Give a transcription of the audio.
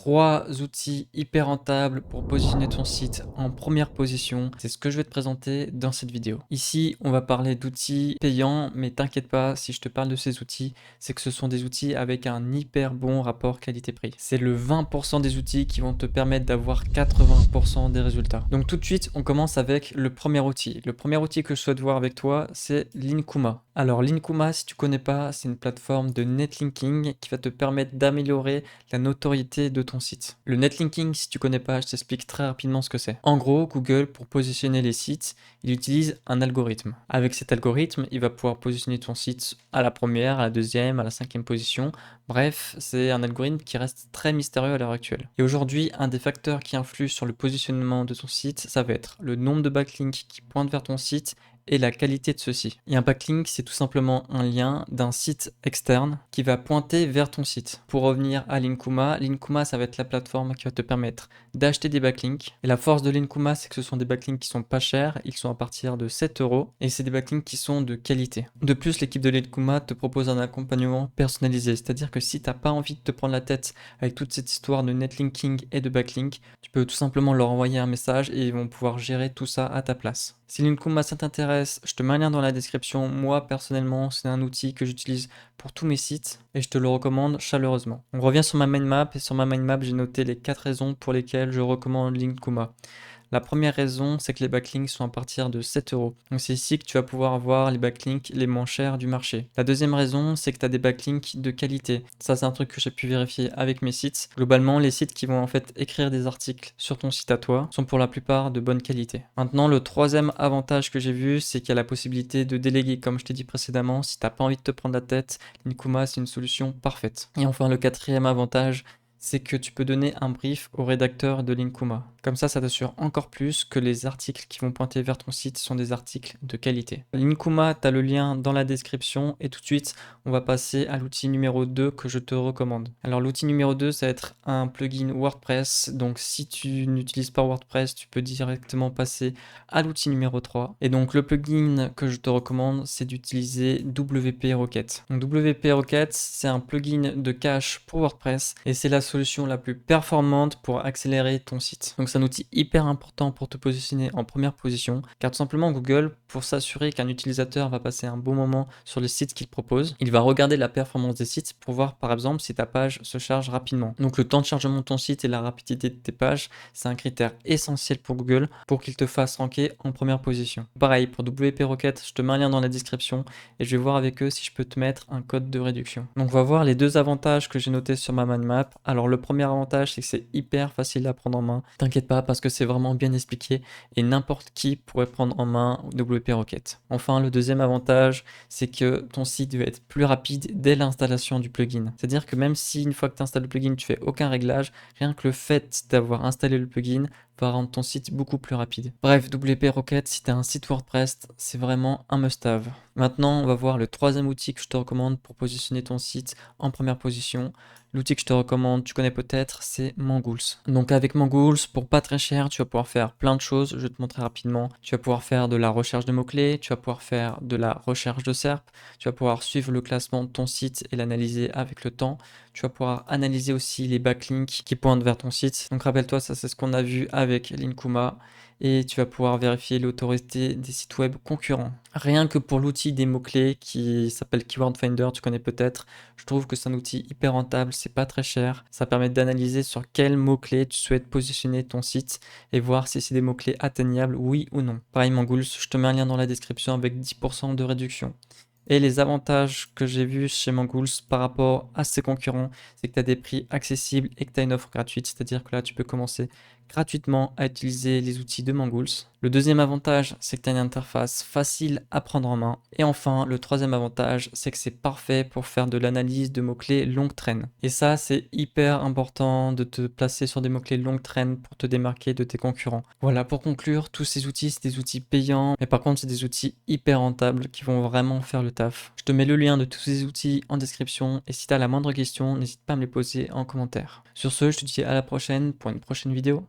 3 outils hyper rentables pour positionner ton site en première position. C'est ce que je vais te présenter dans cette vidéo. Ici, on va parler d'outils payants, mais t'inquiète pas, si je te parle de ces outils, c'est que ce sont des outils avec un hyper bon rapport qualité-prix. C'est le 20% des outils qui vont te permettre d'avoir 80% des résultats. Donc tout de suite, on commence avec le premier outil. Le premier outil que je souhaite voir avec toi, c'est Linkuma. Alors Linkuma, si tu connais pas, c'est une plateforme de netlinking qui va te permettre d'améliorer la notoriété de ton site. Le netlinking, si tu connais pas, je t'explique très rapidement ce que c'est. En gros, Google, pour positionner les sites, il utilise un algorithme. Avec cet algorithme, il va pouvoir positionner ton site à la première, à la deuxième, à la cinquième position. Bref, c'est un algorithme qui reste très mystérieux à l'heure actuelle. Et aujourd'hui, un des facteurs qui influe sur le positionnement de ton site, ça va être le nombre de backlinks qui pointent vers ton site et la qualité de ceux-ci. Et un backlink, c'est tout simplement un lien d'un site externe qui va pointer vers ton site. Pour revenir à Linkuma, Linkuma, ça va être la plateforme qui va te permettre d'acheter des backlinks. Et la force de Linkuma, c'est que ce sont des backlinks qui sont pas chers, ils sont à partir de 7 euros et c'est des backlinks qui sont de qualité. De plus, l'équipe de Linkuma te propose un accompagnement personnalisé, c'est-à-dire que si tu n'as pas envie de te prendre la tête avec toute cette histoire de netlinking et de backlink, tu peux tout simplement leur envoyer un message et ils vont pouvoir gérer tout ça à ta place. Si Linkuma ça t'intéresse, je te mets un lien dans la description. Moi personnellement, c'est un outil que j'utilise pour tous mes sites et je te le recommande chaleureusement. On revient sur ma mind map et sur ma mind map, j'ai noté les 4 raisons pour lesquelles je recommande Linkuma. La première raison, c'est que les backlinks sont à partir de 7 euros. Donc c'est ici que tu vas pouvoir avoir les backlinks les moins chers du marché. La deuxième raison, c'est que tu as des backlinks de qualité. Ça, c'est un truc que j'ai pu vérifier avec mes sites. Globalement, les sites qui vont en fait écrire des articles sur ton site à toi sont pour la plupart de bonne qualité. Maintenant, le troisième avantage que j'ai vu, c'est qu'il y a la possibilité de déléguer. Comme je t'ai dit précédemment, si tu n'as pas envie de te prendre la tête, Linkuma, c'est une solution parfaite. Et enfin, le quatrième avantage, c'est que tu peux donner un brief au rédacteur de Linkuma. Comme ça t'assure encore plus que les articles qui vont pointer vers ton site sont des articles de qualité. Linkuma, tu as le lien dans la description et tout de suite, on va passer à l'outil numéro 2 que je te recommande. Alors l'outil numéro 2, ça va être un plugin WordPress. Donc si tu n'utilises pas WordPress, tu peux directement passer à l'outil numéro 3. Et donc le plugin que je te recommande, c'est d'utiliser WP Rocket. Donc WP Rocket, c'est un plugin de cache pour WordPress et c'est la solution la plus performante pour accélérer ton site. Donc c'est un outil hyper important pour te positionner en première position car tout simplement Google, pour s'assurer qu'un utilisateur va passer un bon moment sur les sites qu'il propose, il va regarder la performance des sites pour voir par exemple si ta page se charge rapidement. Donc le temps de chargement de ton site et la rapidité de tes pages, c'est un critère essentiel pour Google pour qu'il te fasse ranker en première position. Pareil pour WP Rocket, je te mets un lien dans la description et je vais voir avec eux si je peux te mettre un code de réduction. Donc on va voir les deux avantages que j'ai notés sur ma mind map. Alors le premier avantage, c'est que c'est hyper facile à prendre en main. T'inquiète pas parce que c'est vraiment bien expliqué et n'importe qui pourrait prendre en main WP Rocket. Enfin, le deuxième avantage, c'est que ton site va être plus rapide dès l'installation du plugin. C'est-à-dire que même si une fois que tu installes le plugin, tu fais aucun réglage, rien que le fait d'avoir installé le plugin va rendre ton site beaucoup plus rapide. Bref, WP Rocket, si tu as un site WordPress, c'est vraiment un must-have. Maintenant, on va voir le troisième outil que je te recommande pour positionner ton site en première position. L'outil que je te recommande, tu connais peut-être, c'est Mangools. Donc avec Mangools, pour pas très cher, tu vas pouvoir faire plein de choses. Je vais te montrer rapidement. Tu vas pouvoir faire de la recherche de mots-clés, tu vas pouvoir faire de la recherche de SERP, tu vas pouvoir suivre le classement de ton site et l'analyser avec le temps. Tu vas pouvoir analyser aussi les backlinks qui pointent vers ton site. Donc rappelle-toi, ça c'est ce qu'on a vu avec Linkuma. Et tu vas pouvoir vérifier l'autorité des sites web concurrents. Rien que pour l'outil des mots-clés qui s'appelle Keyword Finder, tu connais peut-être, je trouve que c'est un outil hyper rentable, c'est pas très cher. Ça permet d'analyser sur quels mots-clés tu souhaites positionner ton site et voir si c'est des mots-clés atteignables, oui ou non. Pareil, Mangools, je te mets un lien dans la description avec 10% de réduction. Et les avantages que j'ai vus chez Mangools par rapport à ses concurrents, c'est que tu as des prix accessibles et que tu as une offre gratuite. C'est-à-dire que là, tu peux commencer gratuitement à utiliser les outils de Mangools. Le deuxième avantage, c'est que tu as une interface facile à prendre en main. Et enfin, le troisième avantage, c'est que c'est parfait pour faire de l'analyse de mots-clés longue traîne. Et ça, c'est hyper important de te placer sur des mots-clés longue traîne pour te démarquer de tes concurrents. Voilà, pour conclure, tous ces outils, c'est des outils payants, mais par contre, c'est des outils hyper rentables qui vont vraiment faire le taf. Je te mets le lien de tous ces outils en description et si tu as la moindre question, n'hésite pas à me les poser en commentaire. Sur ce, je te dis à la prochaine pour une prochaine vidéo.